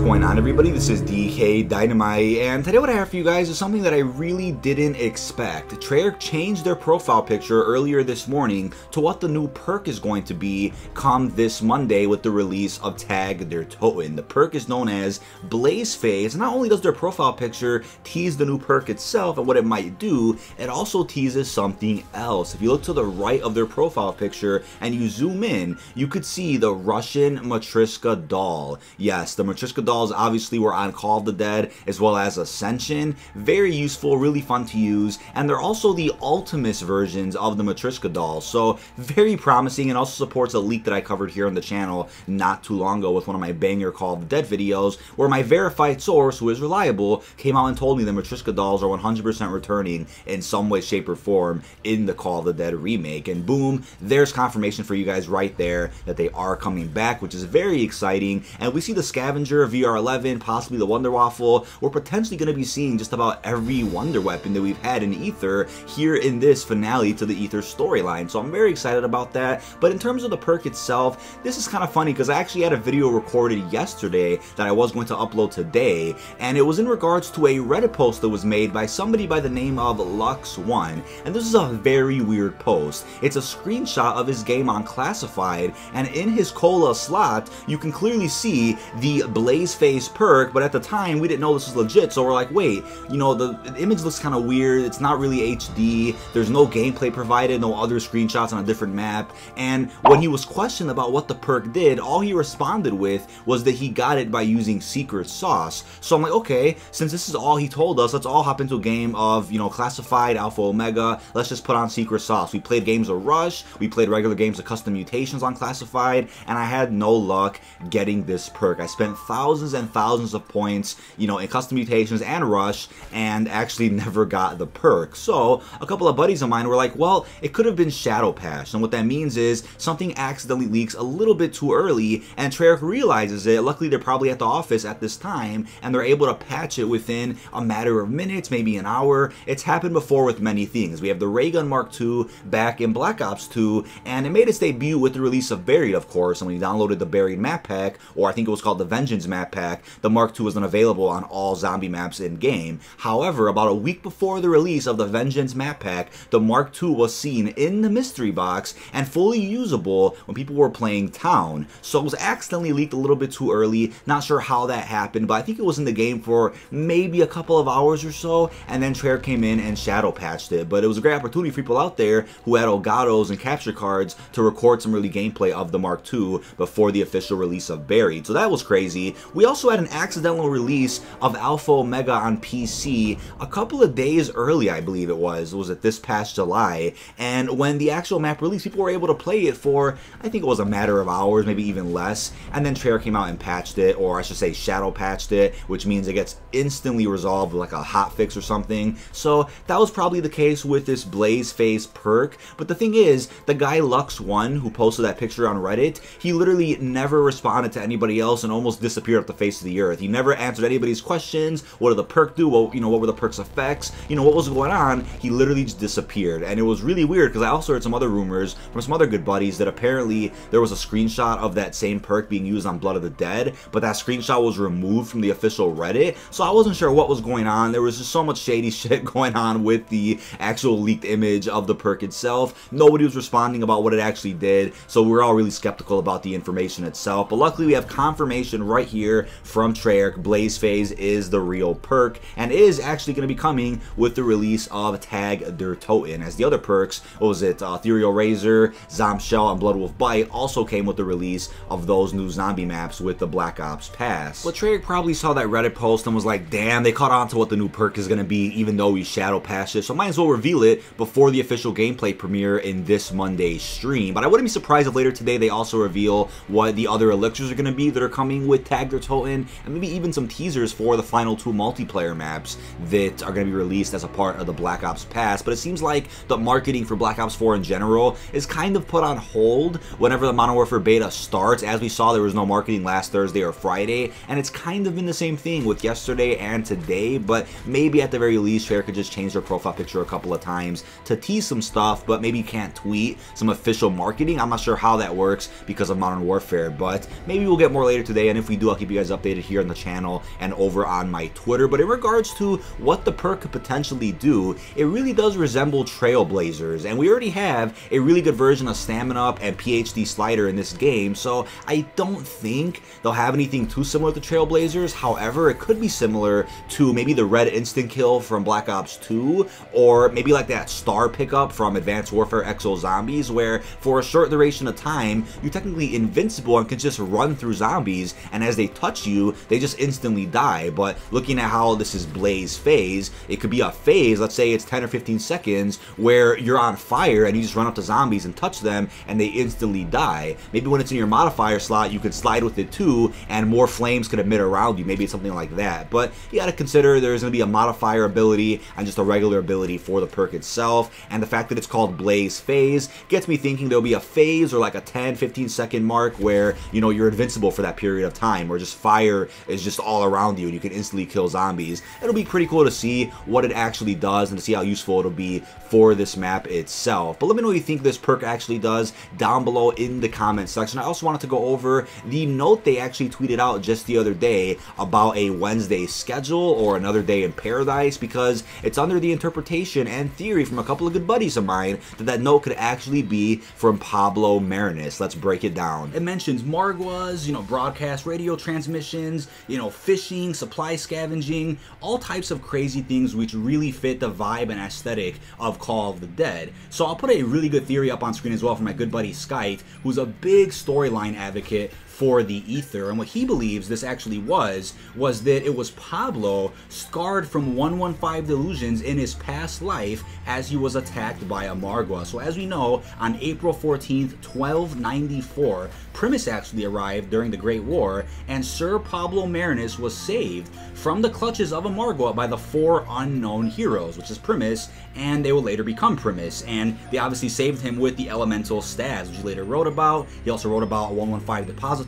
going on, everybody? This is dkdynamite, and today what I have for you guys is something that I really didn't expect. Treyarch changed their profile picture earlier this morning to what the new perk is going to be come this Monday with the release of Tag Der Toten. The perk is known as Blaze Phase, and not only does their profile picture tease the new perk itself and what it might do, it also teases something else. If you look to the right of their profile picture and you zoom in, you could see the Russian Matryoshka doll. Yes, the Matryoshka dolls obviously were on Call of the Dead as well as Ascension. Very useful, really fun to use, and they're also the Ultimus versions of the Matryoshka dolls, so very promising, and also supports a leak that I covered here on the channel not too long ago with one of my banger Call of the Dead videos, where my verified source, who is reliable, came out and told me the Matryoshka dolls are 100% returning in some way, shape, or form in the Call of the Dead remake, and boom, there's confirmation for you guys right there that they are coming back, which is very exciting. And we see the Scavenger, VR11, possibly the Wonder Waffle. We're potentially going to be seeing just about every Wonder Weapon that we've had in Ether here in this finale to the Ether storyline, so I'm very excited about that. But in terms of the perk itself, this is kind of funny because I actually had a video recorded yesterday that I was going to upload today, and it was in regards to a Reddit post that was made by somebody by the name of Lux1, and this is a very weird post. It's a screenshot of his game on Classified, and in his cola slot you can clearly see the Blaze Phase perk, but at the time we didn't know this was legit, so we're like, wait, you know, the image looks kind of weird, it's not really HD, there's no gameplay provided, no other screenshots on a different map. And when he was questioned about what the perk did, all he responded with was that he got it by using secret sauce. So I'm like, okay, since this is all he told us, let's all hop into a game of, you know, Classified, Alpha, Omega, let's just put on secret sauce. We played games of Rush, we played regular games of Custom Mutations on Classified, and I had no luck getting this perk. I spent thousands and thousands of points, you know, in Custom Mutations and Rush, and actually never got the perk. So a couple of buddies of mine were like, well, it could have been shadow patched, and what that means is something accidentally leaks a little bit too early, and Treyarch realizes it. Luckily, they're probably at the office at this time, and they're able to patch it within a matter of minutes, maybe an hour. It's happened before with many things. We have the Ray Gun Mark II back in Black Ops 2, and it made its debut with the release of Buried, of course, and when you downloaded the Buried map pack, or I think it was called the Vengeance map pack, the Mark II was unavailable on all zombie maps in-game. However, about a week before the release of the Vengeance map pack, the Mark II was seen in the mystery box and fully usable when people were playing Town. So it was accidentally leaked a little bit too early, not sure how that happened, but I think it was in the game for maybe a couple of hours or so, and then Treyarch came in and shadow patched it. But it was a great opportunity for people out there who had Elgatos and capture cards to record some early gameplay of the Mark II before the official release of Buried. So that was crazy. We also had an accidental release of Alpha Omega on PC a couple of days early, I believe it was. Was it this past July? And when the actual map released, people were able to play it for, I think it was a matter of hours, maybe even less. And then Treyarch came out and patched it, or I should say shadow patched it, which means it gets instantly resolved with like a hot fix or something. So that was probably the case with this Blaze Phase perk. But the thing is, the guy Lux1 who posted that picture on Reddit, he literally never responded to anybody else and almost disappeared off the face of the earth. He never answered anybody's questions. What did the perk do? Well, you know, what were the perk's effects? You know, what was going on? He literally just disappeared, and it was really weird because I also heard some other rumors from some other good buddies that apparently there was a screenshot of that same perk being used on Blood of the Dead, but that screenshot was removed from the official Reddit, so I wasn't sure what was going on. There was just so much shady shit going on with the actual leaked image of the perk itself. Nobody was responding about what it actually did, so we're all really skeptical about the information itself. But luckily we have confirmation right here from Treyarch. Blaze Phase is the real perk and is actually going to be coming with the release of Tag Der Toten, as the other perks, what was it, Ethereal Razor, Zombshell, and Bloodwolf Bite also came with the release of those new zombie maps with the Black Ops Pass. But Treyarch probably saw that Reddit post and was like, damn, they caught on to what the new perk is going to be even though we shadow patched it, so might as well reveal it before the official gameplay premiere in this Monday's stream. But I wouldn't be surprised if later today they also reveal what the other elixirs are going to be that are coming with Tag Der Toten, and maybe even some teasers for the final 2 multiplayer maps that are going to be released as a part of the Black Ops Pass. But it seems like the marketing for Black Ops 4 in general is kind of put on hold whenever the Modern Warfare beta starts. As we saw, there was no marketing last Thursday or Friday, and it's kind of been the same thing with yesterday and today. But maybe at the very least Treyarch could just change their profile picture a couple of times to tease some stuff, but maybe can't tweet some official marketing. I'm not sure how that works because of Modern Warfare, but maybe we'll get more later today, and if we do, I'll keep you you guys updated here on the channel and over on my Twitter. But in regards to what the perk could potentially do, it really does resemble Trailblazers, and we already have a really good version of Stamina Up and PhD Slider in this game, so I don't think they'll have anything too similar to Trailblazers. However, it could be similar to maybe the red instant kill from Black Ops 2, or maybe like that star pickup from Advanced Warfare Exo Zombies, where for a short duration of time, you're technically invincible and can just run through zombies, and as they touch you, they just instantly die. But looking at how this is Blaze phase, it could be a phase, let's say it's 10 or 15 seconds, where you're on fire and you just run up to zombies and touch them and they instantly die. Maybe when it's in your modifier slot, you could slide with it too, and more flames could emit around you. Maybe it's something like that. But you gotta consider there's gonna be a modifier ability and just a regular ability for the perk itself, and the fact that it's called Blaze phase gets me thinking there'll be a phase or like a 10-15 second mark where, you know, you're invincible for that period of time, where just fire is just all around you and you can instantly kill zombies. It'll be pretty cool to see what it actually does and to see how useful it'll be for this map itself. But let me know what you think this perk actually does down below in the comment section. I also wanted to go over the note they actually tweeted out just the other day about a Wednesday schedule or another day in paradise, because it's under the interpretation and theory from a couple of good buddies of mine that that note could actually be from Pablo Marinus. Let's break it down. It mentions Margwas, you know, broadcast radio transmissions, you know, fishing, supply scavenging, all types of crazy things which really fit the vibe and aesthetic of Call of the Dead. So I'll put a really good theory up on screen as well from my good buddy Skype, who's a big storyline advocate for the Ether, and what he believes this actually was that it was Pablo scarred from 115 delusions in his past life as he was attacked by a Margwa. So as we know, on April 14th, 1294, Primus actually arrived during the Great War, and Sir Pablo Marinus was saved from the clutches of a Margwa by the 4 unknown heroes, which is Primus, and they will later become Primus, and they obviously saved him with the elemental stabs, which he later wrote about. He also wrote about a 115 depository,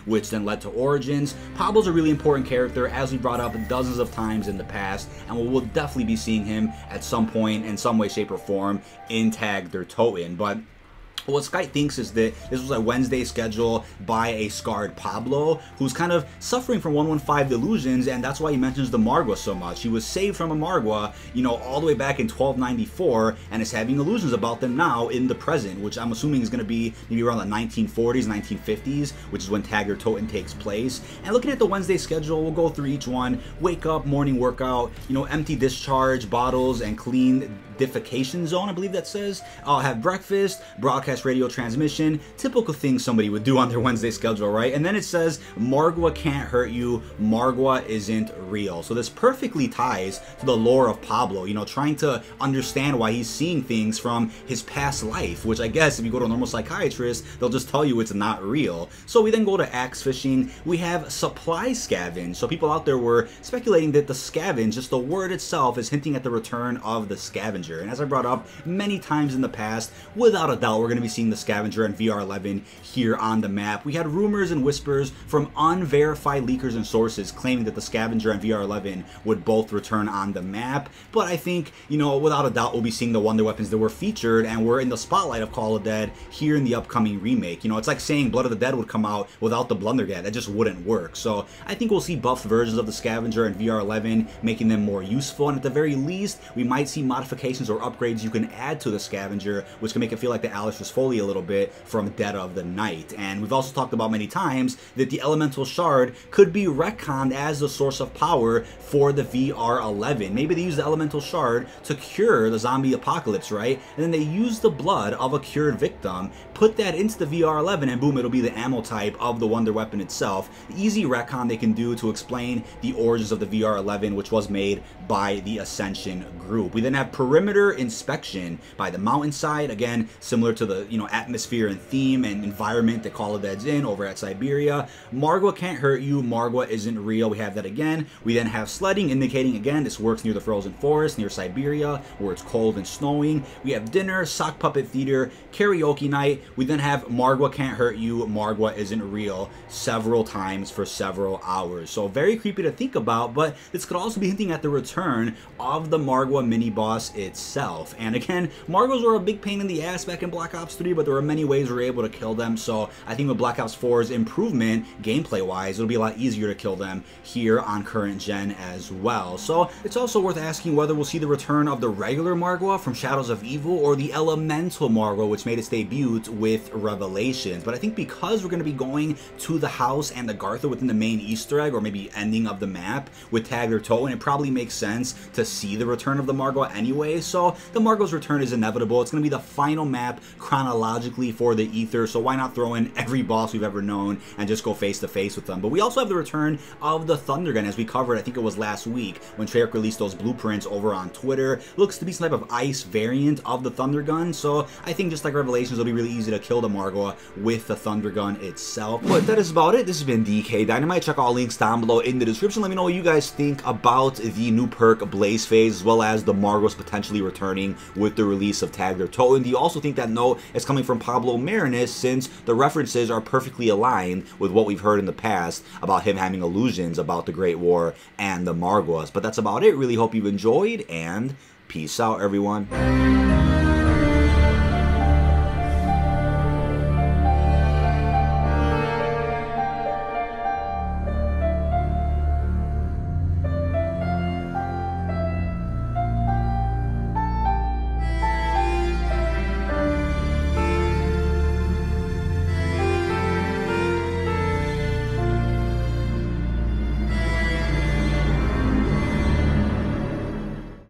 which then led to Origins. Pablo's a really important character, as we brought up dozens of times in the past, and we will definitely be seeing him at some point in some way, shape, or form in Tagged or Toten. But what Skype thinks is that this was a Wednesday schedule by a scarred Pablo who's kind of suffering from 115 delusions, and that's why he mentions the Margwa so much. He was saved from a Margwa, you know, all the way back in 1294, and is having illusions about them now in the present, which I'm assuming is going to be maybe around the 1940s, 1950s, which is when Tagged or Toten takes place. And looking at the Wednesday schedule, we'll go through each one. Wake up, morning workout, you know, empty discharge bottles and clean defecation zone, I believe that says. I'll have breakfast, broadcast radio transmission, typical things somebody would do on their Wednesday schedule, right? And then it says Margwa can't hurt you, Margwa isn't real. So this perfectly ties to the lore of Pablo, you know, trying to understand why he's seeing things from his past life, which I guess if you go to a normal psychiatrist, they'll just tell you it's not real. So we then go to axe fishing. We have supply scavenge. So people out there were speculating that the scavenge, just the word itself, is hinting at the return of the scavenger. And as I brought up many times in the past, without a doubt, we're going to be seeing the scavenger and VR11 here on the map. We had rumors and whispers from unverified leakers and sources claiming that the scavenger and VR11 would both return on the map. But I think, you know, without a doubt, we'll be seeing the wonder weapons that were featured and were in the spotlight of Call of the Dead here in the upcoming remake. You know, it's like saying Blood of the Dead would come out without the Blundergat. That just wouldn't work. So I think we'll see buffed versions of the scavenger and VR11, making them more useful. And at the very least, we might see modifications or upgrades you can add to the scavenger, which can make it feel like the Alistair's Foley a little bit from Dead of the Night. And we've also talked about many times that the elemental shard could be retconned as the source of power for the VR11. Maybe they use the elemental shard to cure the zombie apocalypse, right? And then they use the blood of a cured victim, put that into the VR11, and boom, it'll be the ammo type of the wonder weapon itself. The easy retcon they can do to explain the origins of the VR11, which was made by the Ascension group. We then have perimeter inspection by the mountainside, again similar to the, you know, atmosphere and theme and environment that Call of Dead's in over at Siberia. Margwa can't hurt you, Margwa isn't real. We have that again. We then have sledding, indicating again this works near the frozen forest near Siberia where it's cold and snowing. We have dinner, sock puppet theater, karaoke night. We then have Margwa can't hurt you, Margwa isn't real several times for several hours. So very creepy to think about, but this could also be hinting at the return of the Margwa mini boss itself. And again, Margwas were a big pain in the ass back in Black Ops Ops 3, but there were many ways we were able to kill them, so I think with Black Ops 4's improvement, gameplay-wise, it'll be a lot easier to kill them here on current gen as well. So it's also worth asking whether we'll see the return of the regular Margwa from Shadows of Evil or the Elemental Margwa, which made its debut with Revelations. But I think because we're going to be going to the house and the Gartha within the main Easter egg, or maybe ending of the map with Tag or Toten, it probably makes sense to see the return of the Margwa anyway. So the Margwa's return is inevitable. It's going to be the final map chronologically for the Ether, so why not throw in every boss we've ever known and just go face to face with them. But we also have the return of the Thunder Gun, as we covered, I think it was last week when Treyarch released those blueprints over on Twitter. Looks to be some type of ice variant of the Thunder Gun, so I think just like Revelations, it'll be really easy to kill the Margwa with the Thunder Gun itself. But that is about it. This has been dkdynamite. Check all links down below in the description. Let me know what you guys think about the new perk Blaze Phase, as well as the Margwas potentially returning with the release of Tag or Toten. Do you also think that note is coming from Pablo Marinus, since the references are perfectly aligned with what we've heard in the past about him having illusions about the Great War and the Margwas? But that's about it. Really hope you've enjoyed, and peace out, everyone.